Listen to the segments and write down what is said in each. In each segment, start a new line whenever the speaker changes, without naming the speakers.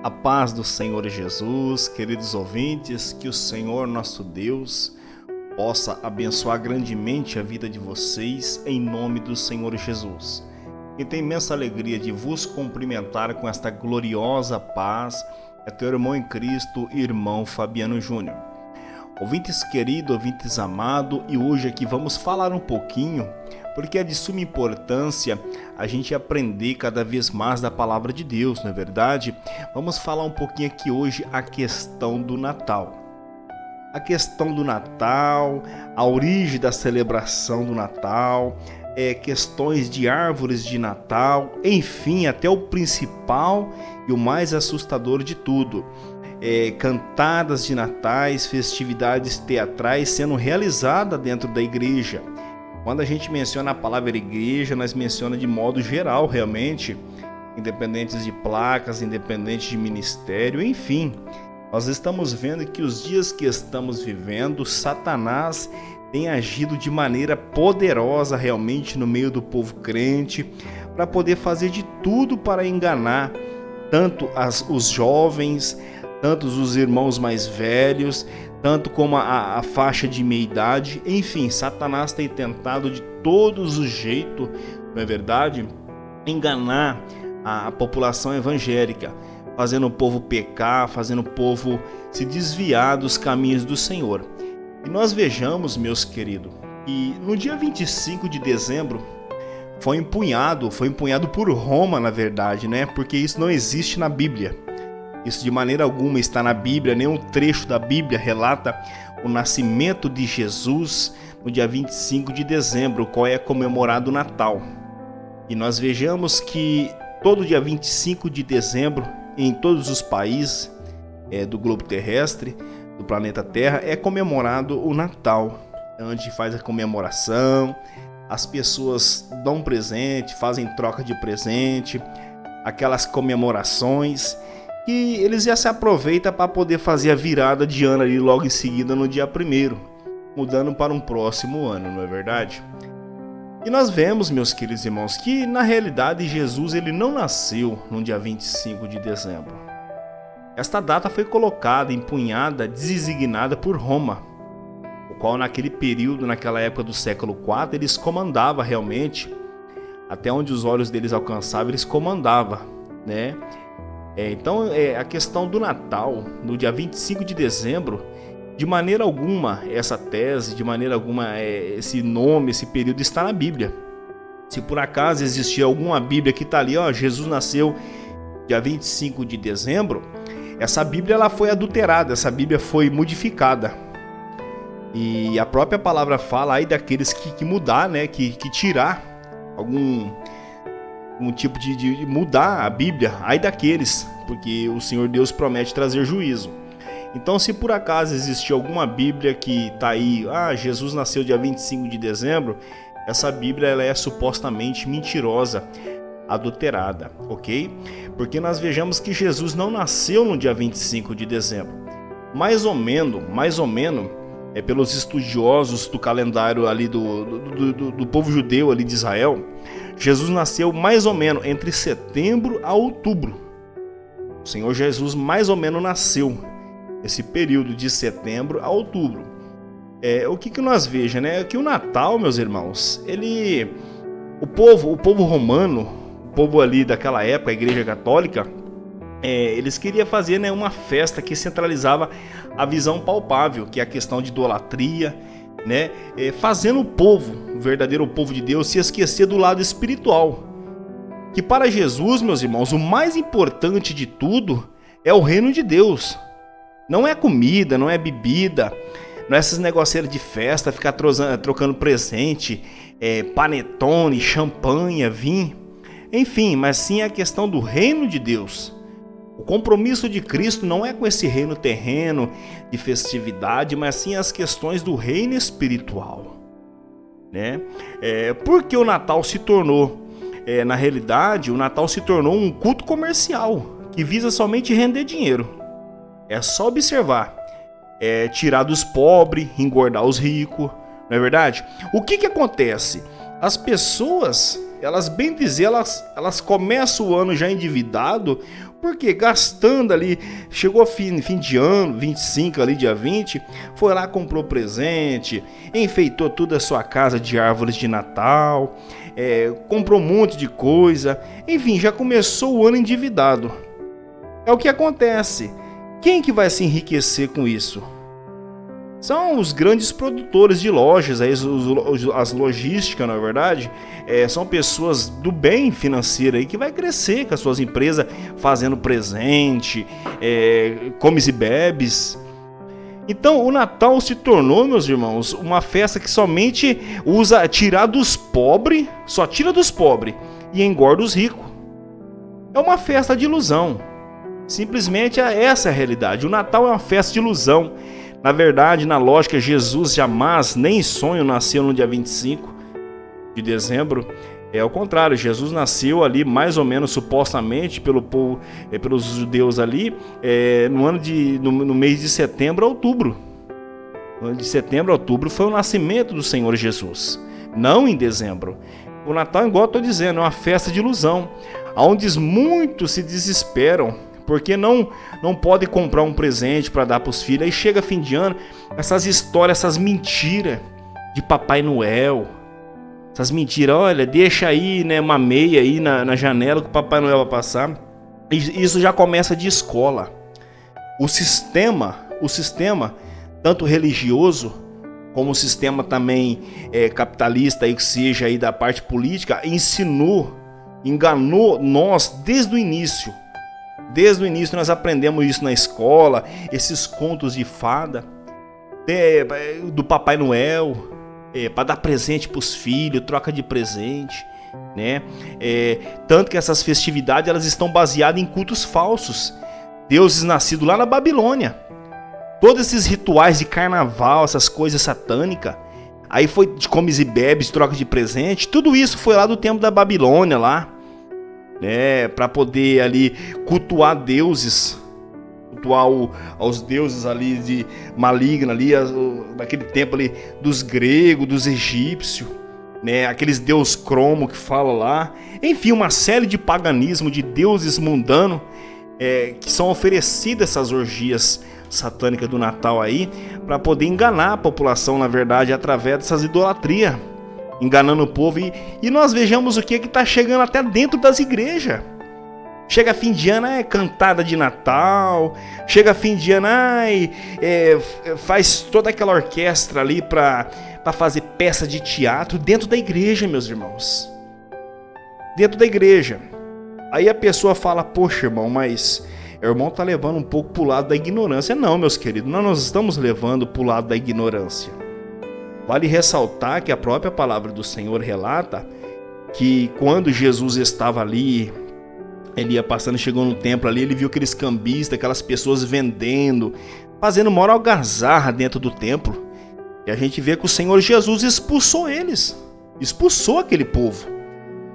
A paz do Senhor Jesus, queridos ouvintes, que o Senhor nosso Deus possa abençoar grandemente a vida de vocês em nome do Senhor Jesus. E tenho imensa alegria de vos cumprimentar com esta gloriosa paz, é teu irmão em Cristo, irmão Fabiano Júnior. Ouvintes queridos, ouvintes amados, e hoje aqui vamos falar um pouquinho, porque é de suma importância a gente aprender cada vez mais da palavra de Deus, não é verdade? Vamos falar um pouquinho aqui hoje a questão do Natal. A questão do Natal, a origem da celebração do Natal, questões de árvores de Natal, enfim, até o principal e o mais assustador de tudo. Cantadas de natais, festividades teatrais sendo realizadas dentro da igreja. Quando a gente menciona a palavra igreja, nós mencionamos de modo geral, realmente, independentes de placas, independente de ministério, enfim. Nós estamos vendo que os dias que estamos vivendo, Satanás tem agido de maneira poderosa realmente no meio do povo crente, para poder fazer de tudo para enganar tanto os jovens, tanto os irmãos mais velhos, tanto como a faixa de meia-idade. Enfim, Satanás tem tentado de todos os jeitos, não é verdade, enganar a população evangélica, fazendo o povo pecar, fazendo o povo se desviar dos caminhos do Senhor. E nós vejamos, meus queridos, que no dia 25 de dezembro foi empunhado por Roma, na verdade, né? Porque isso não existe na Bíblia. Isso de maneira alguma está na Bíblia, nenhum trecho da Bíblia relata o nascimento de Jesus no dia 25 de dezembro, qual é comemorado o Natal. E nós vejamos que todo dia 25 de dezembro, em todos os países do globo terrestre, do planeta Terra, é comemorado o Natal, onde faz a comemoração, as pessoas dão presente, fazem troca de presente, aquelas comemorações, que eles já se aproveitam para poder fazer a virada de ano ali logo em seguida no dia 1º, mudando para um próximo ano, não é verdade? E nós vemos, meus queridos irmãos, que na realidade Jesus ele não nasceu no dia 25 de dezembro. Esta data foi colocada, empunhada, designada por Roma, o qual naquele período, naquela época do século IV, eles comandavam realmente, até onde os olhos deles alcançavam, eles comandavam, né? Então, a questão do Natal, no dia 25 de dezembro, de maneira alguma, essa tese, de maneira alguma, esse nome, esse período está na Bíblia. Se por acaso existir alguma Bíblia que está ali, Jesus nasceu dia 25 de dezembro, essa Bíblia ela foi adulterada, essa Bíblia foi modificada. E a própria palavra fala aí daqueles que mudar, né, que tirar algum tipo de mudar a Bíblia, ai daqueles, porque o Senhor Deus promete trazer juízo. Então, se por acaso existir alguma Bíblia que está aí, Jesus nasceu dia 25 de dezembro, essa Bíblia ela é supostamente mentirosa, adulterada, ok? Porque nós vejamos que Jesus não nasceu no dia 25 de dezembro. Mais ou menos, pelos estudiosos do calendário ali do povo judeu ali de Israel, Jesus nasceu mais ou menos entre setembro a outubro. O Senhor Jesus mais ou menos nasceu nesse período de setembro a outubro. O que nós vejamos, né? Que o Natal, meus irmãos, o povo romano, o povo ali daquela época, a Igreja Católica, eles queriam fazer, né, uma festa que centralizava a visão palpável, que é a questão de idolatria, né, fazendo o verdadeiro povo de Deus, se esquecer do lado espiritual. Que para Jesus, meus irmãos, o mais importante de tudo é o reino de Deus. Não é comida, não é bebida, não é esses negoceiros de festa, ficar trocando presente, panetone, champanhe, vinho, enfim, mas sim a questão do reino de Deus. O compromisso de Cristo não é com esse reino terreno de festividade, mas sim as questões do reino espiritual, né? Porque o Natal se tornou, na realidade, o Natal se tornou um culto comercial que visa somente render dinheiro. É só observar, tirar dos pobres, engordar os ricos, não é verdade? O que acontece? As pessoas, elas bem dizer, elas começam o ano já endividado Porque gastando ali, chegou fim de ano, 25 ali, dia 20, foi lá, comprou presente, enfeitou toda a sua casa de árvores de Natal, comprou um monte de coisa, enfim, já começou o ano endividado. É o que acontece. Quem que vai se enriquecer com isso? São os grandes produtores de lojas, as logísticas, na verdade, são pessoas do bem financeiro aí que vai crescer com as suas empresas, fazendo presente, comes e bebes. Então o Natal se tornou, meus irmãos, uma festa que somente usa tirar dos pobres, só tira dos pobres e engorda os ricos. É uma festa de ilusão. Simplesmente essa é a realidade. O Natal é uma festa de ilusão. Na verdade, na lógica, Jesus jamais, nem em sonho, nasceu no dia 25 de dezembro. É o contrário, Jesus nasceu ali mais ou menos supostamente pelos judeus ali no mês de setembro a outubro. No ano de setembro a outubro foi o nascimento do Senhor Jesus, não em dezembro. O Natal, igual eu estou dizendo, é uma festa de ilusão, onde muitos se desesperam porque não pode comprar um presente para dar para os filhos. Aí chega fim de ano, essas histórias, essas mentiras de Papai Noel. Essas mentiras, olha, deixa aí, né, uma meia aí na janela que o Papai Noel vai passar. Isso já começa de escola. O sistema, tanto religioso como o sistema também capitalista, aí que seja aí da parte política, enganou nós desde o início. Desde o início nós aprendemos isso na escola, esses contos de fada, do Papai Noel, para dar presente para os filhos, troca de presente, né? Tanto que essas festividades elas estão baseadas em cultos falsos, deuses nascidos lá na Babilônia. Todos esses rituais de carnaval, essas coisas satânicas, aí foi de comes e bebes, troca de presente, tudo isso foi lá do tempo da Babilônia lá. Para poder ali cultuar deuses, cultuar aos deuses ali de maligno ali, naquele tempo ali dos gregos, dos egípcios, né? Aqueles deus cromo que fala lá, enfim, uma série de paganismo, de deuses mundanos que são oferecidas essas orgias satânicas do Natal aí, para poder enganar a população, na verdade, através dessas idolatrias. Enganando o povo, e nós vejamos o que está chegando até dentro das igrejas. Chega fim de ano, cantada de Natal. Chega fim de ano, faz toda aquela orquestra ali para fazer peça de teatro dentro da igreja, meus irmãos. Dentro da igreja. Aí a pessoa fala, poxa, irmão, mas o irmão está levando um pouco para o lado da ignorância. Não, meus queridos, nós estamos levando para o lado da ignorância. Vale ressaltar que a própria palavra do Senhor relata que quando Jesus estava ali, ele ia passando, chegou no templo ali, ele viu aqueles cambistas, aquelas pessoas vendendo, fazendo maior algazarra dentro do templo. E a gente vê que o Senhor Jesus expulsou eles, expulsou aquele povo.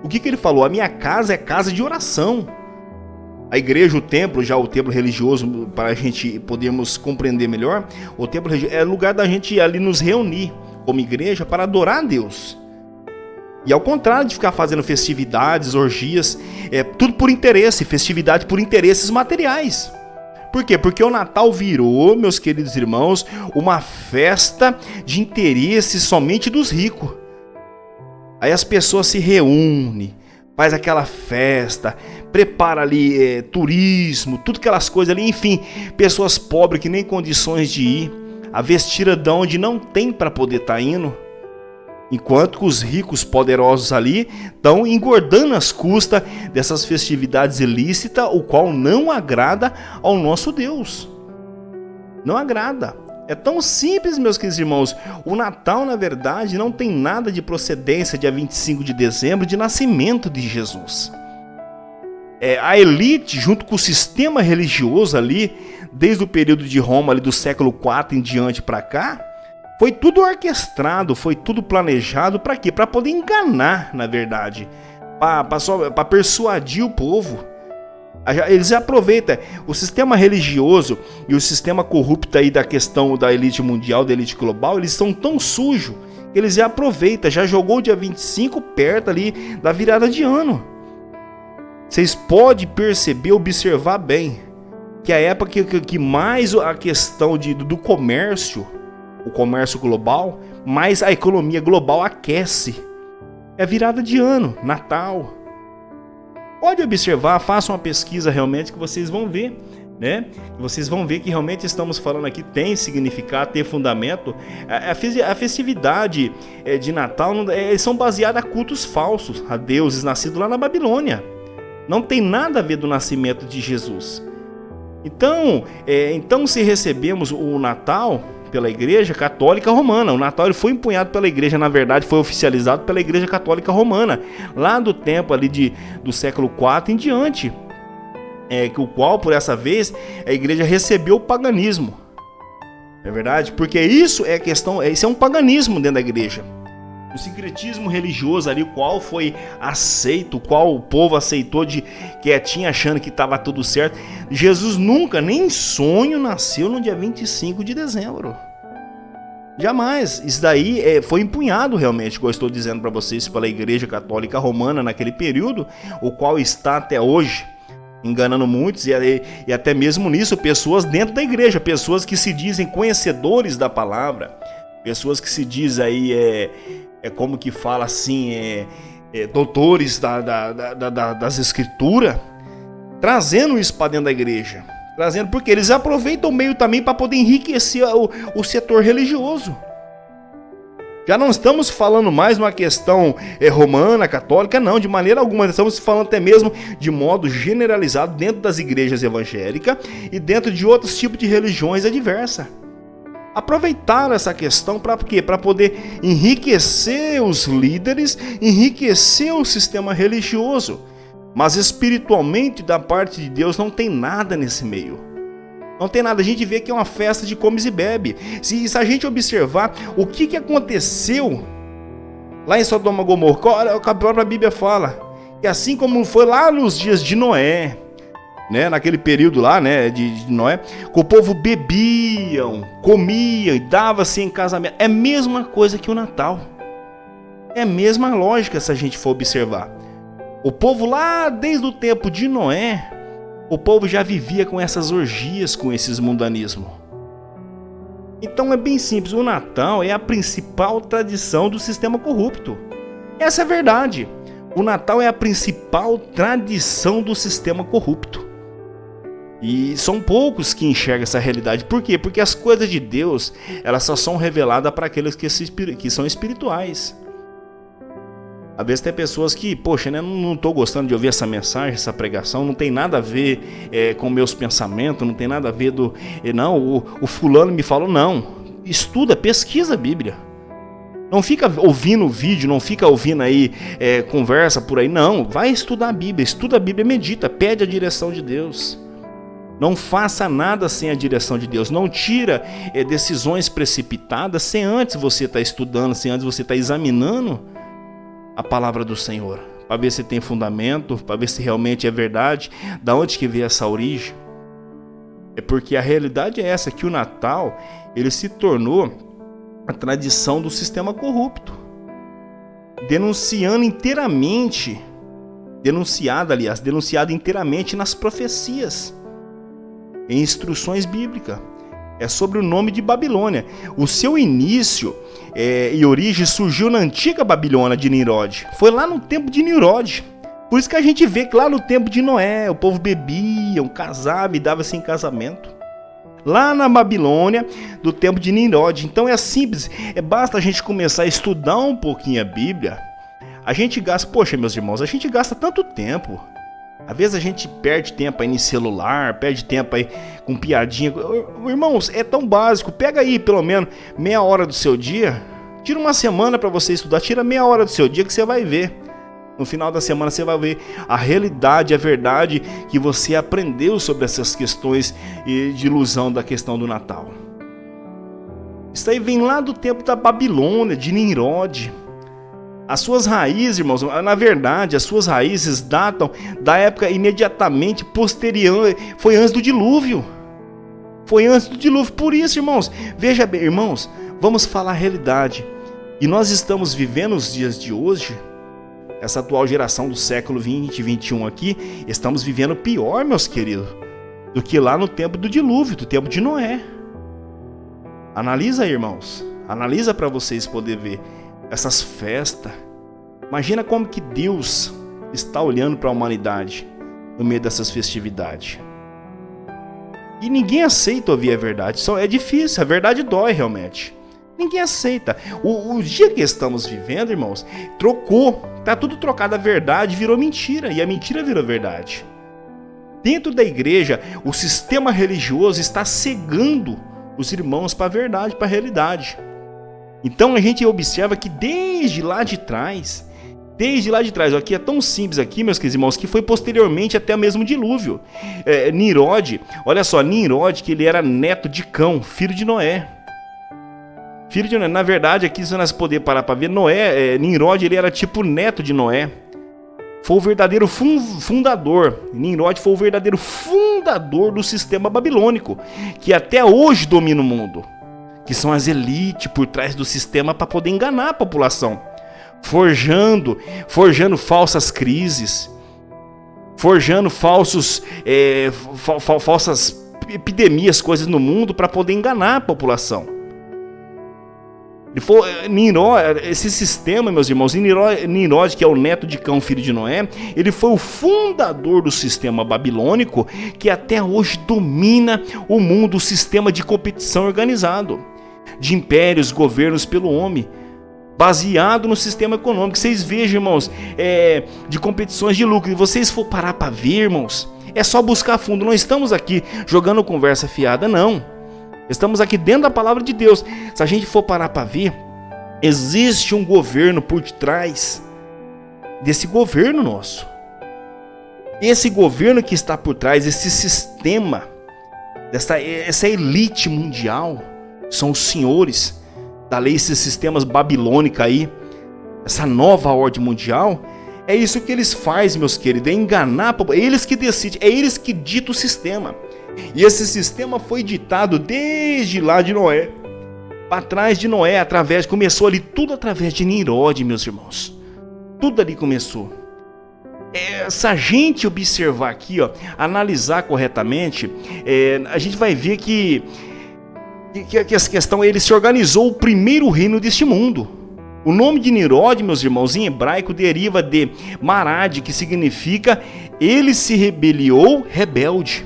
O que ele falou? A minha casa é casa de oração. A igreja, o templo religioso, para a gente podermos compreender melhor, o templo religioso é lugar da gente ali nos reunir como igreja para adorar a Deus. E ao contrário de ficar fazendo festividades, orgias, tudo por interesse, festividade por interesses materiais. Por quê? Porque o Natal virou, meus queridos irmãos, uma festa de interesse somente dos ricos. Aí as pessoas se reúnem, faz aquela festa, prepara ali turismo, tudo aquelas coisas ali, enfim, pessoas pobres que nem condições de ir, a vestida de onde não tem para poder estar indo, enquanto que os ricos poderosos ali estão engordando as custas dessas festividades ilícitas, o qual não agrada ao nosso Deus. Não agrada. É tão simples, meus queridos irmãos. O Natal, na verdade, não tem nada de procedência dia 25 de dezembro, de nascimento de Jesus. A elite, junto com o sistema religioso ali, desde o período de Roma, ali do século IV em diante para cá, foi tudo orquestrado, foi tudo planejado para quê? Para poder enganar, na verdade, para persuadir o povo. Eles aproveitam o sistema religioso e o sistema corrupto aí da questão da elite mundial, da elite global, eles são tão sujos que eles já aproveitam, já jogou o dia 25 perto ali da virada de ano. Vocês podem perceber, observar bem, que a época que mais a questão do comércio, o comércio global, mais a economia global aquece. É a virada de ano, Natal. Pode observar, façam uma pesquisa realmente que vocês vão ver, né? Vocês vão ver que realmente estamos falando aqui, tem significado, tem fundamento. A festividade de Natal são baseadas a cultos falsos, a deuses nascidos lá na Babilônia. Não tem nada a ver do nascimento de Jesus. Então se recebemos o Natal pela Igreja Católica Romana, o Natal ele foi empunhado pela Igreja, na verdade foi oficializado pela Igreja Católica Romana, lá do tempo ali do século IV em diante, o qual por essa vez a Igreja recebeu o paganismo. É verdade? Porque isso é questão, isso é um paganismo dentro da Igreja. O sincretismo religioso ali, o qual foi aceito, o qual o povo aceitou de quietinho, achando que estava tudo certo. Jesus nunca, nem em sonho, nasceu no dia 25 de dezembro. Jamais. Isso daí foi empunhado realmente, como eu estou dizendo para vocês, pela Igreja Católica Romana naquele período, o qual está até hoje enganando muitos, e até mesmo nisso, pessoas dentro da igreja, pessoas que se dizem conhecedores da palavra, pessoas que se dizem aí, como que fala assim, doutores das escrituras, trazendo isso para dentro da igreja, trazendo, porque eles aproveitam o meio também para poder enriquecer o setor religioso. Já não estamos falando mais numa questão romana, católica, não, de maneira alguma. Estamos falando até mesmo de modo generalizado dentro das igrejas evangélicas e dentro de outros tipos de religiões adversas. Aproveitaram essa questão para quê? Para poder enriquecer os líderes, enriquecer o sistema religioso. Mas espiritualmente, da parte de Deus, não tem nada nesse meio. Não tem nada, a gente vê que é uma festa de comes e bebe. Se a gente observar o que aconteceu lá em Sodoma e Gomorra, a própria Bíblia fala que assim como foi lá nos dias de Noé, né, naquele período lá, né, de Noé, que o povo bebiam, comiam e dava-se em casamento. É a mesma coisa que o Natal. É a mesma lógica se a gente for observar. O povo lá desde o tempo de Noé, o povo já vivia com essas orgias, com esses mundanismos. Então é bem simples, o Natal é a principal tradição do sistema corrupto. Essa é a verdade. O Natal é a principal tradição do sistema corrupto. E são poucos que enxergam essa realidade. Por quê? Porque as coisas de Deus, elas só são reveladas para aqueles que são espirituais. Às vezes tem pessoas que, poxa, né, não estou gostando de ouvir essa mensagem, essa pregação, não tem nada a ver com meus pensamentos, não tem nada a ver o fulano me falou, não. Estuda, pesquisa a Bíblia. Não fica ouvindo vídeo, não fica ouvindo aí conversa por aí, não. Vai estudar a Bíblia, estuda a Bíblia, medita, pede a direção de Deus. Não faça nada sem a direção de Deus. Não tira decisões precipitadas sem antes você estar estudando, sem antes você estar examinando a palavra do Senhor, para ver se tem fundamento, para ver se realmente é verdade, da onde que veio essa origem. É porque a realidade é essa, que o Natal, ele se tornou a tradição do sistema corrupto, denunciada inteiramente nas profecias, em instruções bíblicas. É sobre o nome de Babilônia. O seu início e origem surgiu na antiga Babilônia de Nimrod. Foi lá no tempo de Nimrod. Por isso que a gente vê que lá no tempo de Noé, o povo bebia, casava e dava-se em casamento. Lá na Babilônia, do tempo de Nimrod. Então é simples, basta a gente começar a estudar um pouquinho a Bíblia. A gente gasta, poxa meus irmãos, a gente gasta tanto tempo. Às vezes a gente perde tempo aí em celular, perde tempo aí com piadinha. Irmãos, é tão básico. Pega aí pelo menos meia hora do seu dia. Tira uma semana para você estudar. Tira meia hora do seu dia que você vai ver. No final da semana você vai ver a realidade, a verdade que você aprendeu sobre essas questões de ilusão da questão do Natal. Isso aí vem lá do tempo da Babilônia, de Nimrod. As suas raízes, irmãos, na verdade, as suas raízes datam da época imediatamente posterior, foi antes do dilúvio. Foi antes do dilúvio. Por isso, irmãos, veja bem, irmãos, vamos falar a realidade. E nós estamos vivendo os dias de hoje, essa atual geração do século 20 e 21 aqui, estamos vivendo pior, meus queridos, do que lá no tempo do dilúvio, do tempo de Noé. Analisa aí, irmãos. Analisa para vocês poderem ver essas festas. Imagina como que Deus está olhando para a humanidade no meio dessas festividades. E ninguém aceita ouvir a verdade. Só é difícil, a verdade dói realmente. Ninguém aceita. O dia que estamos vivendo, irmãos, trocou. Tá tudo trocado. A verdade virou mentira e a mentira virou verdade. Dentro da igreja, o sistema religioso está cegando os irmãos para a verdade, para a realidade. Então a gente observa que desde lá de trás, aqui é tão simples aqui, meus queridos irmãos, que foi posteriormente até mesmo o dilúvio. Nimrod, olha só, Nimrod, que ele era neto de Cão, filho de Noé. Filho de Noé, na verdade, aqui se nós podemos parar para ver, Nimrod, ele era tipo neto de Noé. Foi o verdadeiro fundador. Nimrod foi o verdadeiro fundador do sistema babilônico, que até hoje domina o mundo. Que são as elites por trás do sistema para poder enganar a população. Forjando falsas crises. Forjando falsas epidemias, coisas no mundo para poder enganar a população. Esse sistema, meus irmãos, Nimrod, que é o neto de Cão, filho de Noé, ele foi o fundador do sistema babilônico que até hoje domina o mundo, o sistema de competição organizado, de impérios, governos pelo homem, baseado no sistema econômico. Vocês vejam, irmãos, de competições de lucro, e vocês for parar para ver, irmãos, é só buscar fundo. Não estamos aqui jogando conversa fiada, não. Estamos aqui dentro da palavra de Deus. Se a gente for parar para ver, existe um governo por detrás desse governo nosso. Esse governo que está por trás, esse sistema, essa elite mundial, são os senhores da lei, esses sistemas babilônicos aí, essa nova ordem mundial. É isso que eles fazem, meus queridos, é enganar, é eles que decidem, é eles que ditam o sistema. E esse sistema foi ditado desde lá de Noé, para trás de Noé, começou ali tudo através de Nimrod, meus irmãos. Tudo ali começou. Se a gente observar aqui, analisar corretamente, a gente vai ver que essa questão, ele se organizou o primeiro reino deste mundo. O nome de Nimrod, meus irmãos, em hebraico deriva de Marad, que significa ele se rebeliou, rebelde.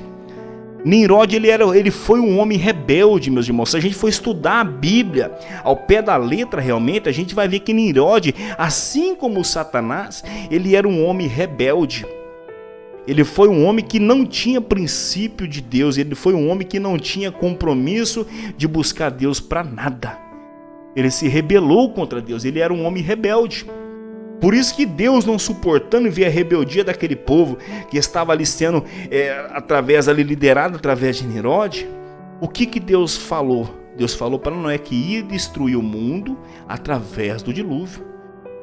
Nimrod, ele foi um homem rebelde, meus irmãos. Se a gente for estudar a Bíblia ao pé da letra realmente, a gente vai ver que Nimrod, assim como Satanás, ele era um homem rebelde. Ele foi um homem que não tinha princípio de Deus, ele foi um homem que não tinha compromisso de buscar Deus para nada. Ele se rebelou contra Deus, ele era um homem rebelde. Por isso que Deus, não suportando ver a rebeldia daquele povo que estava ali sendo liderado através de Nimrod, o que Deus falou? Deus falou para Noé que ia destruir o mundo através do dilúvio.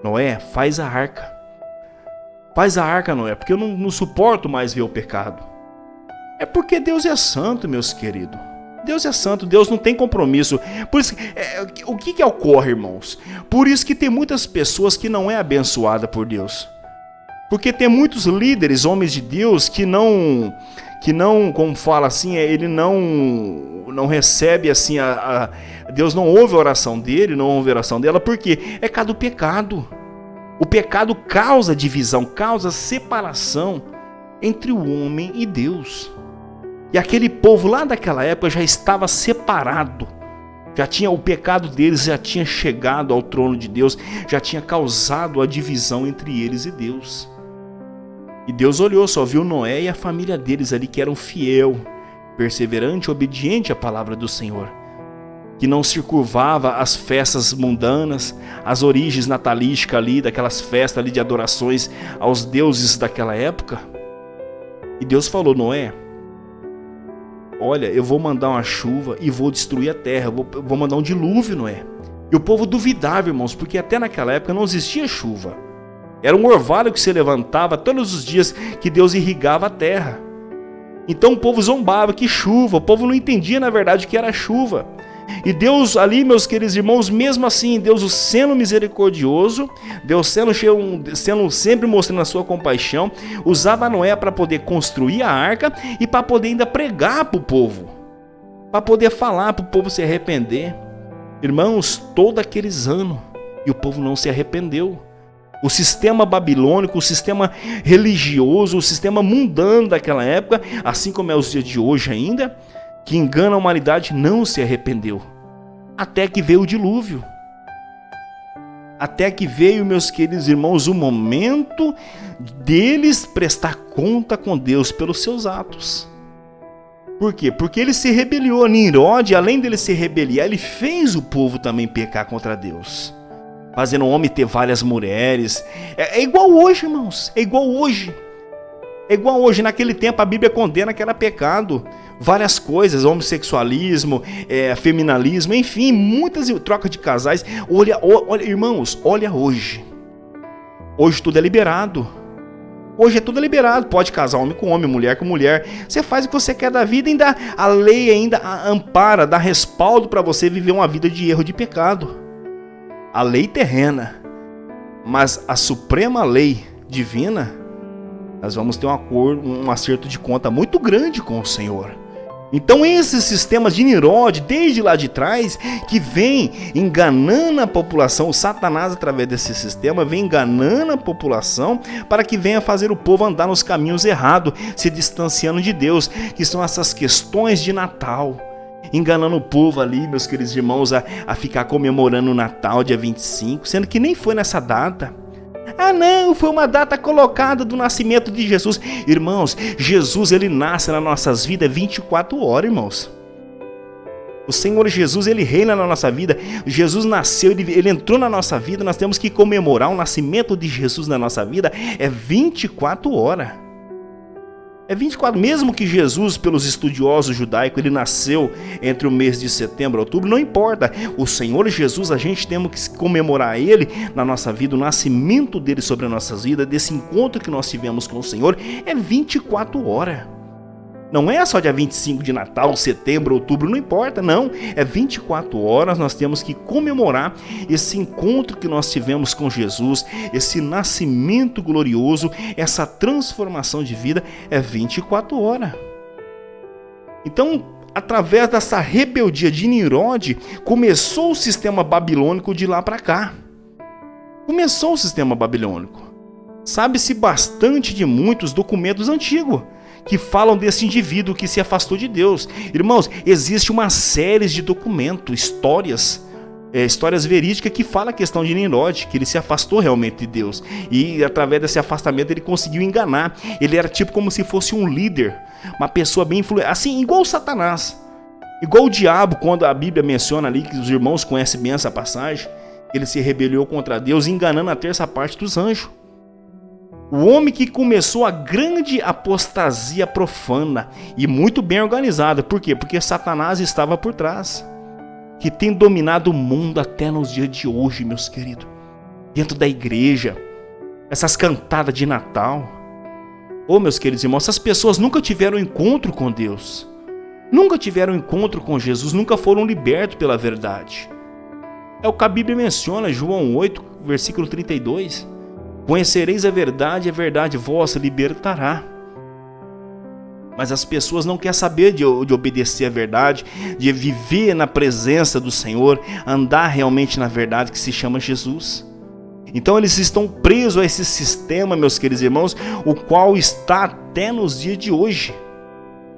Noé, faz a arca. Faz a arca, Noé, porque eu não suporto mais ver o pecado. É porque Deus é santo, meus queridos. Deus é santo, Deus não tem compromisso. Por isso, o que ocorre, irmãos? Por isso que tem muitas pessoas que não é abençoada por Deus. Porque tem muitos líderes, homens de Deus, que não, como fala assim, ele não recebe assim, Deus não ouve a oração dele, não ouve a oração dela, porque é causa do pecado. O pecado causa divisão, causa separação entre o homem e Deus. E aquele povo lá daquela época já estava separado. O pecado deles já tinha chegado ao trono de Deus, já tinha causado a divisão entre eles e Deus. E Deus olhou, só viu Noé e a família deles ali, que eram fiel, perseverante, obediente à palavra do Senhor, que não se curvava às festas mundanas, às origens natalísticas ali, daquelas festas ali de adorações aos deuses daquela época. E Deus falou: Noé, olha, eu vou mandar uma chuva e vou destruir a terra, eu vou mandar um dilúvio, Noé. E o povo duvidava, irmãos, porque até naquela época não existia chuva. Era um orvalho que se levantava todos os dias que Deus irrigava a terra. Então o povo zombava, que chuva, o povo não entendia na verdade o que era chuva. E Deus ali, meus queridos irmãos, mesmo assim, Deus sendo misericordioso, Deus sendo sempre mostrando a sua compaixão, usava Noé para poder construir a arca e para poder ainda pregar para o povo, para poder falar para o povo se arrepender. Irmãos, todos aqueles anos, e o povo não se arrependeu. O sistema babilônico, o sistema religioso, o sistema mundano daquela época, assim como é os dias de hoje ainda, que engana a humanidade, não se arrependeu. Até que veio o dilúvio. Até que veio, meus queridos irmãos, o momento deles prestar conta com Deus pelos seus atos. Por quê? Porque ele se rebeliou. Nimrod, além dele se rebeliar, ele fez o povo também pecar contra Deus, fazendo o homem ter várias mulheres. É igual hoje, irmãos. É igual hoje. É igual hoje. Naquele tempo a Bíblia condena que era pecado. Várias coisas, homossexualismo, feminalismo, enfim, muitas trocas de casais. Olha, irmãos, olha hoje. Hoje tudo é liberado. Hoje é tudo liberado. Pode casar homem com homem, mulher com mulher. Você faz o que você quer da vida, ainda a lei ainda ampara, dá respaldo para você viver uma vida de erro, de pecado. A lei terrena, mas a suprema lei divina, nós vamos ter um acerto de conta muito grande com o Senhor. Então esses sistemas de Nimrod, desde lá de trás, que vem enganando a população, o Satanás através desse sistema vem enganando a população para que venha fazer o povo andar nos caminhos errados, se distanciando de Deus, que são essas questões de Natal. Enganando o povo ali, meus queridos irmãos, a ficar comemorando o Natal dia 25, sendo que nem foi nessa data. Ah não, foi uma data colocada do nascimento de Jesus. Irmãos, Jesus ele nasce nas nossas vidas 24 horas, irmãos. O Senhor Jesus, ele reina na nossa vida. Jesus nasceu, ele entrou na nossa vida. Nós temos que comemorar o nascimento de Jesus na nossa vida. É 24 horas. É 24, mesmo que Jesus, pelos estudiosos judaicos, ele nasceu entre o mês de setembro e outubro, não importa. O Senhor Jesus, a gente tem que comemorar ele na nossa vida, o nascimento dele sobre as nossas vidas, desse encontro que nós tivemos com o Senhor, é 24 horas. Não é só dia 25 de Natal, setembro, outubro, não importa, não. É 24 horas, nós temos que comemorar esse encontro que nós tivemos com Jesus, esse nascimento glorioso, essa transformação de vida, é 24 horas. Então, através dessa rebeldia de Nimrod, começou o sistema babilônico de lá para cá. Começou o sistema babilônico. Sabe-se bastante de muitos documentos antigos que falam desse indivíduo que se afastou de Deus. Irmãos, existe uma série de documentos, histórias verídicas que falam a questão de Nimrod, que ele se afastou realmente de Deus. E através desse afastamento ele conseguiu enganar. Ele era tipo como se fosse um líder, uma pessoa bem influente, assim, igual o Satanás. Igual o diabo, quando a Bíblia menciona ali, que os irmãos conhecem bem essa passagem, ele se rebelou contra Deus, enganando a terça parte dos anjos. O homem que começou a grande apostasia profana e muito bem organizada. Por quê? Porque Satanás estava por trás, que tem dominado o mundo até nos dias de hoje, meus queridos. Dentro da igreja, essas cantadas de Natal. Meus queridos irmãos, essas pessoas nunca tiveram encontro com Deus. Nunca tiveram encontro com Jesus, nunca foram libertos pela verdade. É o que a Bíblia menciona, João 8, versículo 32. Conhecereis a verdade vos libertará. Mas as pessoas não querem saber de obedecer a verdade, de viver na presença do Senhor, andar realmente na verdade que se chama Jesus. Então eles estão presos a esse sistema, meus queridos irmãos, o qual está até nos dias de hoje,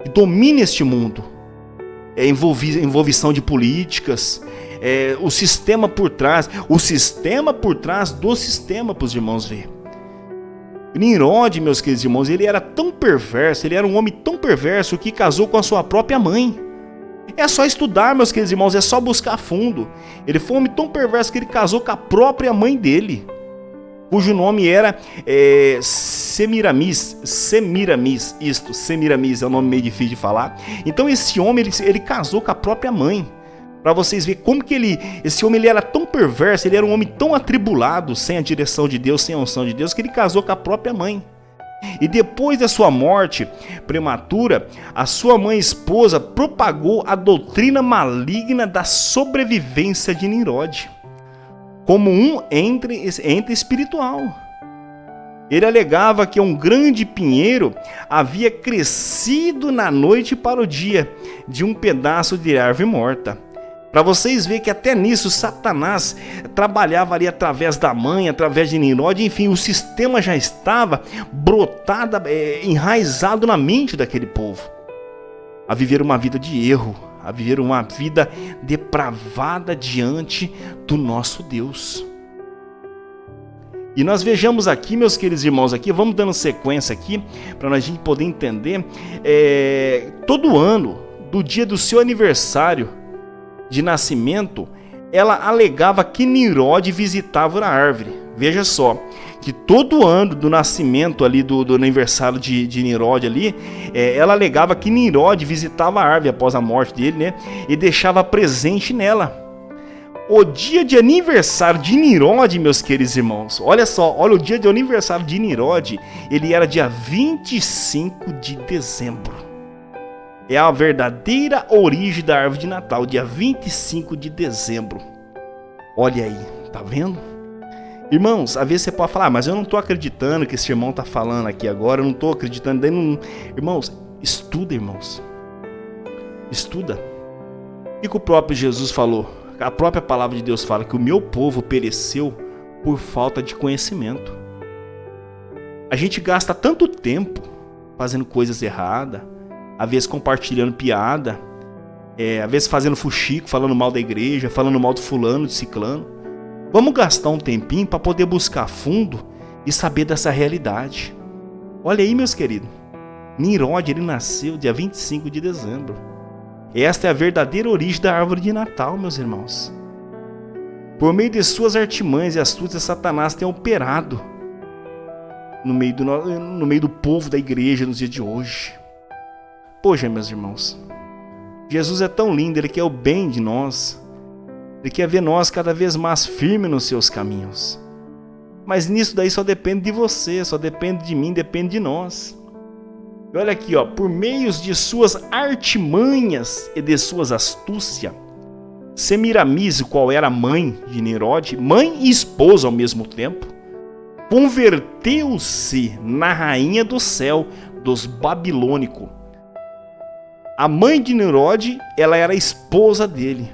que domina este mundo. Envolvição de políticas, o sistema por trás do sistema para os irmãos ver. Nimrod, meus queridos irmãos, ele era tão perverso, ele era um homem tão perverso que casou com a sua própria mãe. É só estudar, meus queridos irmãos, é só buscar fundo. Ele foi um homem tão perverso que ele casou com a própria mãe dele, cujo nome era Semiramis, Semiramis é um nome meio difícil de falar. Então esse homem, ele casou com a própria mãe. Para vocês verem como que esse homem ele era tão perverso, ele era um homem tão atribulado, sem a direção de Deus, sem a unção de Deus, que ele casou com a própria mãe. E depois da sua morte prematura, a sua mãe esposa propagou a doutrina maligna da sobrevivência de Nimrod, como um ente espiritual. Ele alegava que um grande pinheiro havia crescido na noite para o dia de um pedaço de árvore morta. Para vocês verem que até nisso Satanás trabalhava ali através da mãe, através de Nimrod, enfim, o sistema já estava brotado, enraizado na mente daquele povo, a viver uma vida de erro, a viver uma vida depravada diante do nosso Deus. E nós vejamos aqui, meus queridos irmãos, aqui, vamos dando sequência aqui, para a gente poder entender, todo ano, do dia do seu aniversário de nascimento, ela alegava que Nimrod visitava a árvore. Veja só, que todo ano do nascimento ali, do aniversário de Nimrod ali, ela alegava que Nimrod visitava a árvore após a morte dele, né? E deixava presente nela. O dia de aniversário de Nimrod, meus queridos irmãos, olha só, olha o dia de aniversário de Nimrod, ele era dia 25 de dezembro. É a verdadeira origem da árvore de Natal, dia 25 de dezembro. Olha aí, tá vendo? Irmãos, às vezes você pode falar, mas eu não estou acreditando que esse irmão está falando aqui agora, eu não estou acreditando. Irmãos, estuda, irmãos. Estuda. O que o próprio Jesus falou? A própria palavra de Deus fala que o meu povo pereceu por falta de conhecimento. A gente gasta tanto tempo fazendo coisas erradas, às vezes compartilhando piada, às vezes fazendo fuxico, falando mal da igreja, falando mal do fulano, de ciclano. Vamos gastar um tempinho para poder buscar fundo e saber dessa realidade. Olha aí, meus queridos, Nimrod, ele nasceu dia 25 de dezembro. Esta é a verdadeira origem da árvore de Natal, meus irmãos. Por meio de suas artimanhas e astúcias, Satanás tem operado no meio do povo da igreja nos dias de hoje. Poxa, meus irmãos, Jesus é tão lindo, Ele quer o bem de nós, Ele quer ver nós cada vez mais firmes nos seus caminhos. Mas nisso daí só depende de você, só depende de mim, depende de nós. E olha aqui, ó, por meio de suas artimanhas e de suas astúcias, Semiramis, qual era a mãe de Nimrod, mãe e esposa ao mesmo tempo, converteu-se na rainha do céu dos babilônicos. A mãe de Nimrod, ela era a esposa dele.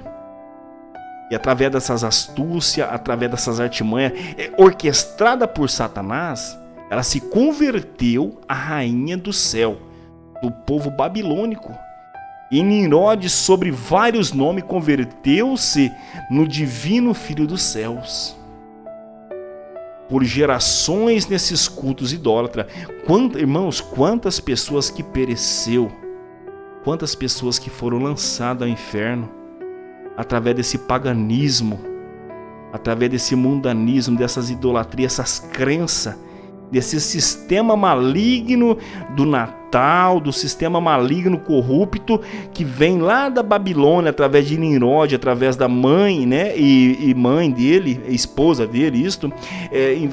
E através dessas astúcias, através dessas artimanhas, orquestrada por Satanás, ela se converteu à rainha do céu, do povo babilônico. E Nimrod, sobre vários nomes, converteu-se no divino Filho dos céus. Por gerações nesses cultos idólatras. Irmãos, quantas pessoas que pereceu. Quantas pessoas que foram lançadas ao inferno através desse paganismo, através desse mundanismo, dessas idolatrias, essas crenças, desse sistema maligno do Natal, do sistema maligno corrupto que vem lá da Babilônia, através de Nimrod, através da mãe, né, e mãe dele, esposa dele,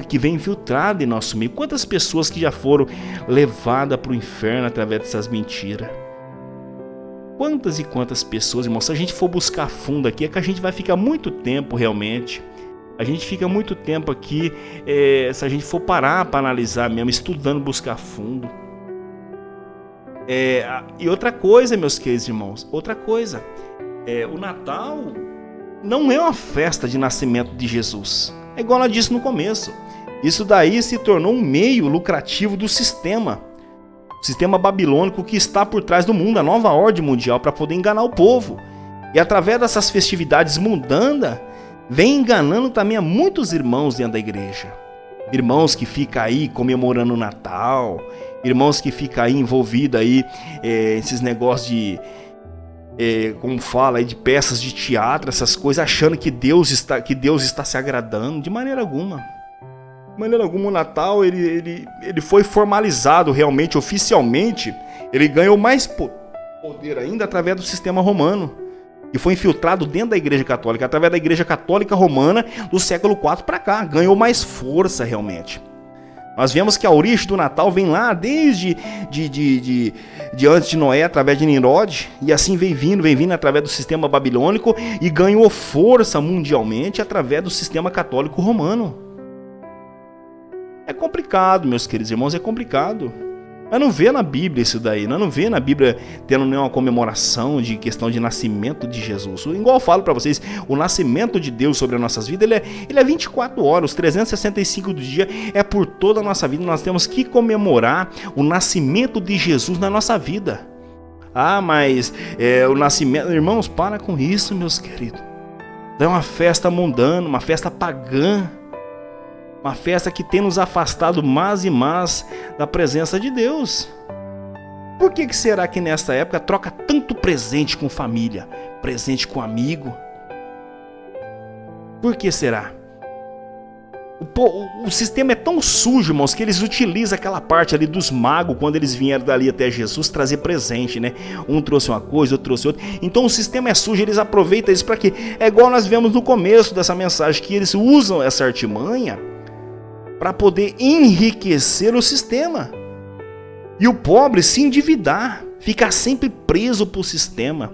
que vem infiltrada em nosso meio. Quantas pessoas que já foram levadas para o inferno através dessas mentiras? Quantas e quantas pessoas, irmão, se a gente for buscar fundo aqui, é que a gente vai ficar muito tempo realmente. A gente fica muito tempo aqui, se a gente for parar para analisar mesmo, estudando, buscar fundo. E outra coisa, meus queridos irmãos, o Natal não é uma festa de nascimento de Jesus. É igual ela disse no começo. Isso daí se tornou um meio lucrativo do sistema babilônico que está por trás do mundo, a nova ordem mundial, para poder enganar o povo. E através dessas festividades mundanas, vem enganando também a muitos irmãos dentro da igreja. Irmãos que ficam aí comemorando o Natal, irmãos que ficam aí envolvidos aí, esses negócios de, como fala aí, de peças de teatro, essas coisas, achando que Deus está se agradando. De maneira alguma. De maneira alguma, o Natal ele foi formalizado realmente, oficialmente. Ele ganhou mais poder ainda através do sistema romano, que foi infiltrado dentro da Igreja Católica, através da Igreja Católica Romana do século IV para cá. Ganhou mais força realmente. Nós vemos que a origem do Natal vem lá desde de antes de Noé, através de Nimrod, e assim vem vindo através do sistema babilônico e ganhou força mundialmente através do sistema católico romano. É complicado, meus queridos irmãos, é complicado. Nós não vê na Bíblia isso daí, nós não vê na Bíblia tendo nenhuma comemoração de questão de nascimento de Jesus. Igual eu falo para vocês, o nascimento de Deus sobre as nossas vidas, ele é 24 horas, os 365 do dia é por toda a nossa vida. Nós temos que comemorar o nascimento de Jesus na nossa vida. Ah, mas o nascimento... Irmãos, para com isso, meus queridos. É uma festa mundana, uma festa pagã. Uma festa que tem nos afastado mais e mais da presença de Deus. Por que será que nessa época troca tanto presente com família, presente com amigo? Por que será? O sistema é tão sujo, irmãos, que eles utilizam aquela parte ali dos magos, quando eles vieram dali até Jesus, trazer presente, né? Um trouxe uma coisa, outro trouxe outra. Então o sistema é sujo, eles aproveitam isso para quê? É igual nós vemos no começo dessa mensagem, que eles usam essa artimanha para poder enriquecer o sistema. E o pobre se endividar, ficar sempre preso para o sistema.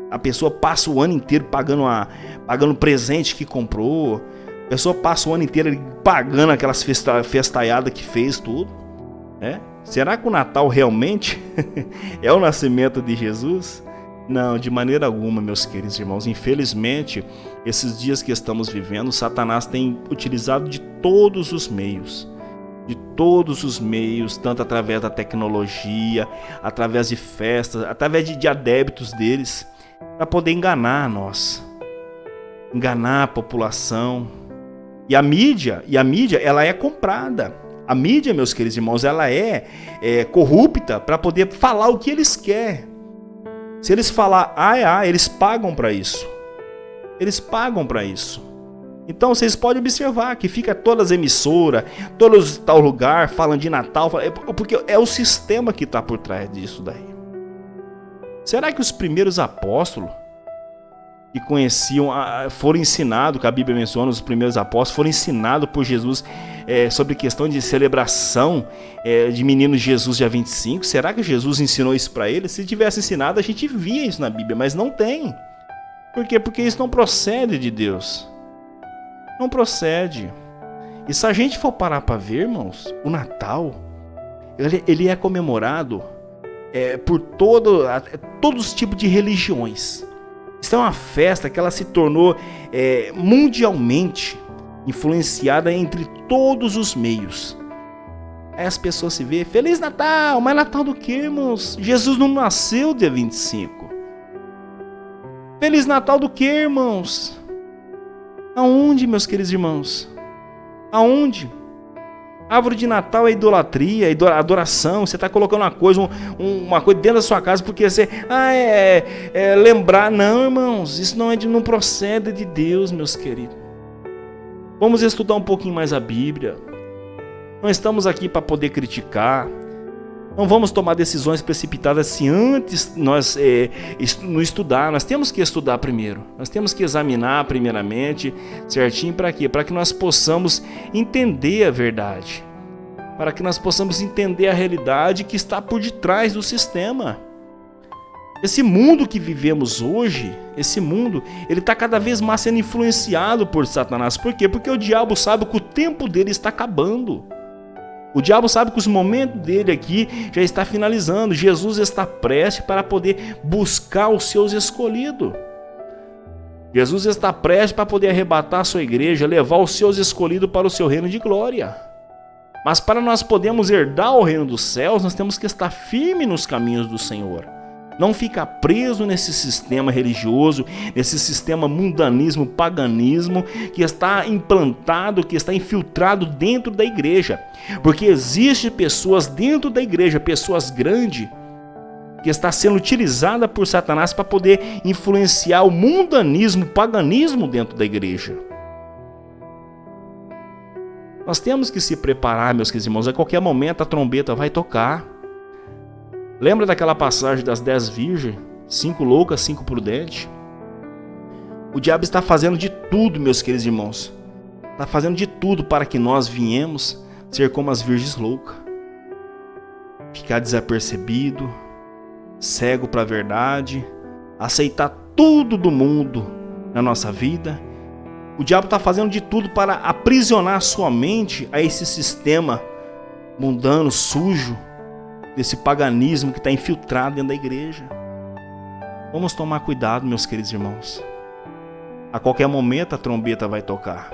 A pessoa passa o ano inteiro pagando presente que comprou. A pessoa passa o ano inteiro pagando aquelas festaiadas que fez, tudo. Será que o Natal realmente é o nascimento de Jesus? Não, de maneira alguma, meus queridos irmãos. Infelizmente, esses dias que estamos vivendo, Satanás tem utilizado de todos os meios, tanto através da tecnologia, através de festas, através de adébitos deles, para poder enganar nós, enganar a população. E a mídia, ela é comprada. A mídia, meus queridos irmãos, ela é corrupta para poder falar o que eles querem. Se eles falar eles pagam para isso. Eles pagam para isso. Então vocês podem observar que fica todas as emissoras, todos tal lugar falando de Natal, porque é o sistema que está por trás disso daí. Será que os primeiros apóstolos que conheciam, foram ensinados, que a Bíblia menciona, os primeiros apóstolos foram ensinados por Jesus sobre questão de celebração de menino Jesus dia 25? Será que Jesus ensinou isso para eles? Se tivesse ensinado, a gente via isso na Bíblia, mas não tem. Por quê? Porque isso não procede de Deus. Não procede. E se a gente for parar para ver, irmãos, o Natal, ele é comemorado por todos os tipos de religiões. Isso é uma festa que ela se tornou mundialmente influenciada entre todos os meios. Aí as pessoas se veem, Feliz Natal, mas Natal do que, irmãos? Jesus não nasceu dia 25. Feliz Natal do que, irmãos? Aonde, meus queridos irmãos? Aonde? Árvore de Natal é idolatria, adoração. Você está colocando uma coisa dentro da sua casa porque você lembrar. Não, irmãos, isso não procede de Deus, meus queridos. Vamos estudar um pouquinho mais a Bíblia. Não estamos aqui para poder criticar. Não vamos tomar decisões precipitadas se antes nós não estudar. Nós temos que estudar primeiro. Nós temos que examinar primeiramente certinho. Para quê? Para que nós possamos entender a verdade. Para que nós possamos entender a realidade que está por detrás do sistema. Esse mundo que vivemos hoje, ele está cada vez mais sendo influenciado por Satanás. Por quê? Porque o diabo sabe que o tempo dele está acabando. O diabo sabe que os momentos dele aqui já está finalizando. Jesus está prestes para poder buscar os seus escolhidos. Jesus está prestes para poder arrebatar a sua igreja, levar os seus escolhidos para o seu reino de glória. Mas para nós podermos herdar o reino dos céus, nós temos que estar firmes nos caminhos do Senhor. Não ficar preso nesse sistema religioso, nesse sistema mundanismo, paganismo que está implantado, que está infiltrado dentro da igreja. Porque existem pessoas dentro da igreja, pessoas grandes, que está sendo utilizada por Satanás para poder influenciar o mundanismo, o paganismo dentro da igreja. Nós temos que se preparar, meus queridos irmãos, a qualquer momento a trombeta vai tocar. Lembra daquela passagem das 10 virgens? 5 loucas, 5 prudentes? O diabo está fazendo de tudo, meus queridos irmãos. Está fazendo de tudo para que nós viemos ser como as virgens loucas, ficar desapercebido, cego para a verdade, aceitar tudo do mundo na nossa vida. O diabo está fazendo de tudo para aprisionar sua mente a esse sistema mundano, sujo, desse paganismo que está infiltrado dentro da igreja. Vamos tomar cuidado, meus queridos irmãos. A qualquer momento a trombeta vai tocar.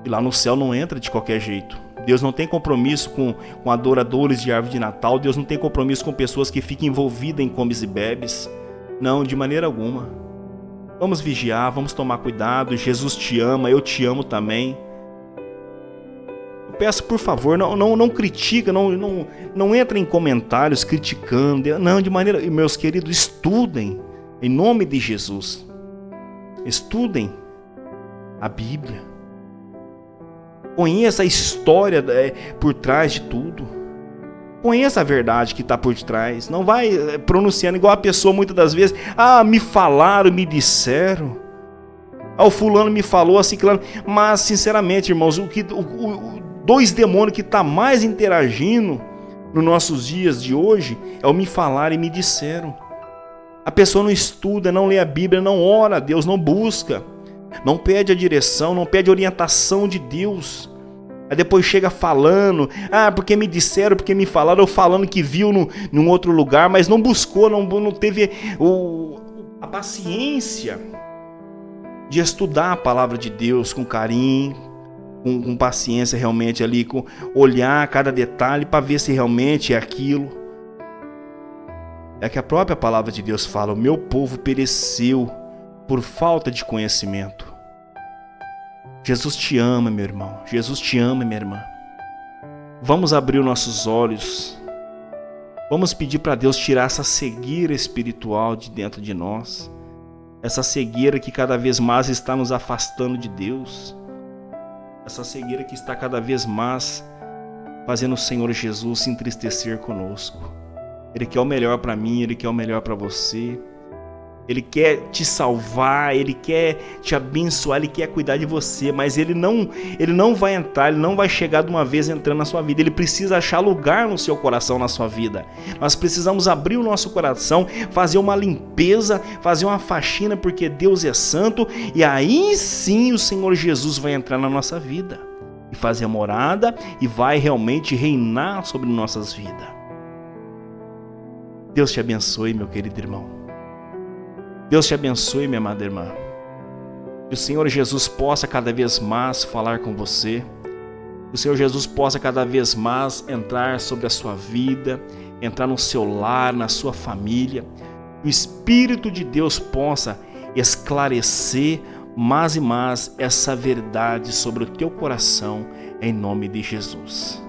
E lá no céu não entra de qualquer jeito. Deus não tem compromisso com adoradores de árvore de Natal. Deus não tem compromisso com pessoas que fiquem envolvidas em comes e bebes. Não, de maneira alguma. Vamos vigiar, vamos tomar cuidado. Jesus te ama, eu te amo também. Eu peço, por favor, não critica, não entre em comentários criticando. Não, de maneira... Meus queridos, estudem, em nome de Jesus. Estudem a Bíblia. Conheça a história por trás de tudo. Conheça a verdade que está por trás. Não vai pronunciando igual a pessoa muitas das vezes. Me falaram, me disseram. O fulano me falou, assim, claro. Mas, sinceramente, irmãos, dois demônios que estão mais interagindo nos nossos dias de hoje é o me falaram e me disseram. A pessoa não estuda, não lê a Bíblia, não ora a Deus, não busca. Não pede a direção, não pede a orientação de Deus. Aí depois chega falando, porque me disseram, porque me falaram, ou falando que viu num outro lugar, mas não buscou, não teve a paciência de estudar a palavra de Deus com carinho, com paciência realmente ali, com olhar cada detalhe para ver se realmente é aquilo. É que a própria palavra de Deus fala, o meu povo pereceu por falta de conhecimento. Jesus te ama, meu irmão. Jesus te ama, minha irmã. Vamos abrir os nossos olhos. Vamos pedir para Deus tirar essa cegueira espiritual de dentro de nós. Essa cegueira que cada vez mais está nos afastando de Deus. Essa cegueira que está cada vez mais fazendo o Senhor Jesus se entristecer conosco. Ele quer o melhor para mim, Ele quer o melhor para você. Ele quer te salvar, Ele quer te abençoar, Ele quer cuidar de você, mas Ele não vai entrar, Ele não vai chegar de uma vez entrando na sua vida. Ele precisa achar lugar no seu coração, na sua vida. Nós precisamos abrir o nosso coração, fazer uma limpeza, fazer uma faxina, porque Deus é santo, e aí sim o Senhor Jesus vai entrar na nossa vida e fazer morada e vai realmente reinar sobre nossas vidas. Deus te abençoe, meu querido irmão. Deus te abençoe, minha amada irmã. Que o Senhor Jesus possa cada vez mais falar com você. Que o Senhor Jesus possa cada vez mais entrar sobre a sua vida, entrar no seu lar, na sua família. Que o Espírito de Deus possa esclarecer mais e mais essa verdade sobre o teu coração, em nome de Jesus.